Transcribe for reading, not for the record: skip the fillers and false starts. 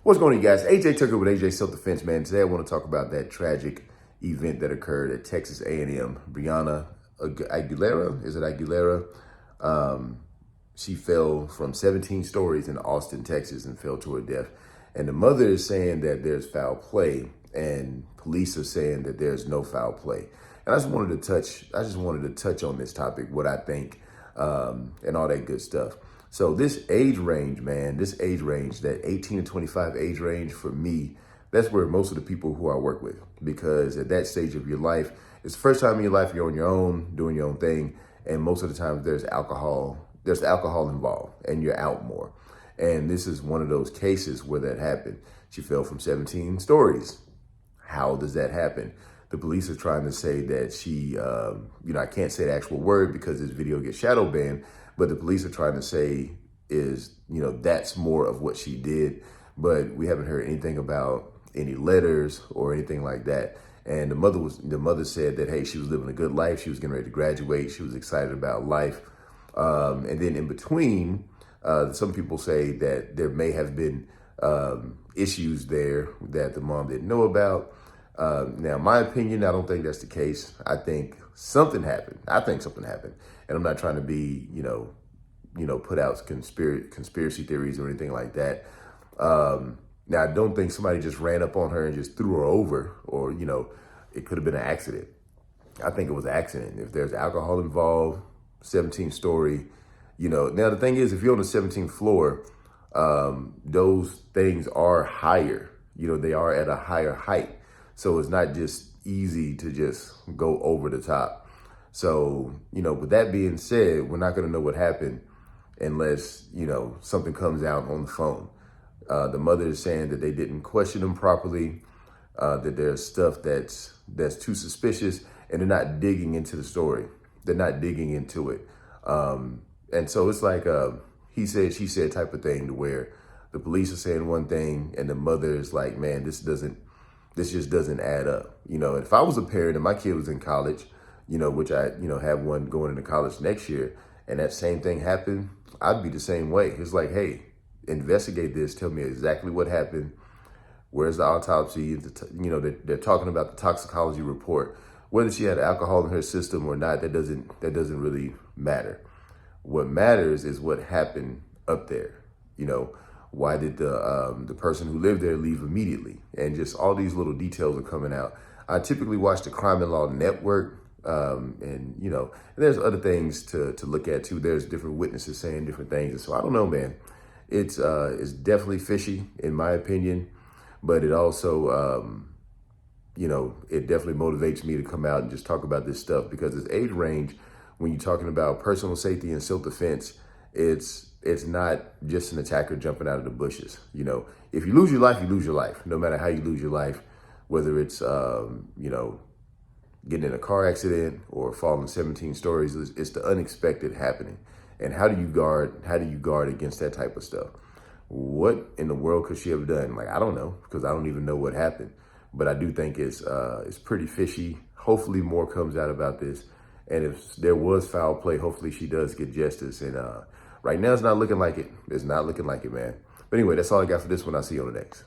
What's going on, you guys? AJ Tucker with AJ Self-Defense, man. Today I want to talk about that tragic event that occurred at Texas A&M. Brenna Aguilera, is it Aguilera? She fell from 17 stories in Austin, Texas, and fell to her death. And the mother is saying that there's foul play, and police are saying that there's no foul play. And I just wanted to touch on this topic, what I think, and all that good stuff. So this age range, man, that 18 to 25 age range, for me, that's where most of the people who I work with, because at that stage of your life, it's the first time in your life you're on your own, doing your own thing. And most of the time there's alcohol involved and you're out more. And this is one of those cases where that happened. She fell from 17 stories. How does that happen? The police are trying to say that she, I can't say the actual word because this video gets shadow banned, but the police are trying to say that's more of what she did. But we haven't heard anything about any letters or anything like that. And the mother said that, hey, she was living a good life. She was getting ready to graduate. She was excited about life. And then in between, some people say that there may have been issues there that the mom didn't know about. Now, my opinion, I don't think that's the case. I think something happened. And I'm not trying to be, put out conspiracy theories or anything like that. Now, I don't think somebody just ran up on her and just threw her over, or, it could have been an accident. I think it was an accident. If there's alcohol involved, 17 story, now the thing is, if you're on the 17th floor, those things are higher, they are at a higher height. So it's not just easy to just go over the top. So, with that being said, we're not going to know what happened unless, something comes out on the phone. The mother is saying that they didn't question them properly, that there's stuff that's too suspicious, and they're not digging into the story. They're not digging into it. And so it's like he said, she said type of thing, to where the police are saying one thing and the mother is like, man, this just doesn't add up. If I was a parent and my kid was in college, which I, have one going into college next year, and that same thing happened, I'd be the same way. It's like, hey, investigate this. Tell me exactly what happened. Where's the autopsy? They're talking about the toxicology report. Whether she had alcohol in her system or not, that doesn't really matter. What matters is what happened up there. Why did the person who lived there leave immediately? And just all these little details are coming out. I typically watch the Crime and Law Network, and there's other things to look at too. There's different witnesses saying different things. And so I don't know, man. It's definitely fishy in my opinion, but it also, it definitely motivates me to come out and just talk about this stuff, because this age range, when you're talking about personal safety and self-defense, it's not just an attacker jumping out of the bushes. If you lose your life, you lose your life, no matter how you lose your life, whether it's, getting in a car accident or falling 17 stories. It's the unexpected happening. And how do you guard against that type of stuff? What in the world could she have done? Like, I don't know, because I don't even know what happened. But I do think it's pretty fishy. Hopefully more comes out about this. And if there was foul play, hopefully she does get justice. And right now it's not looking like it. It's not looking like it, man. But anyway, that's all I got for this one. I'll see you on the next.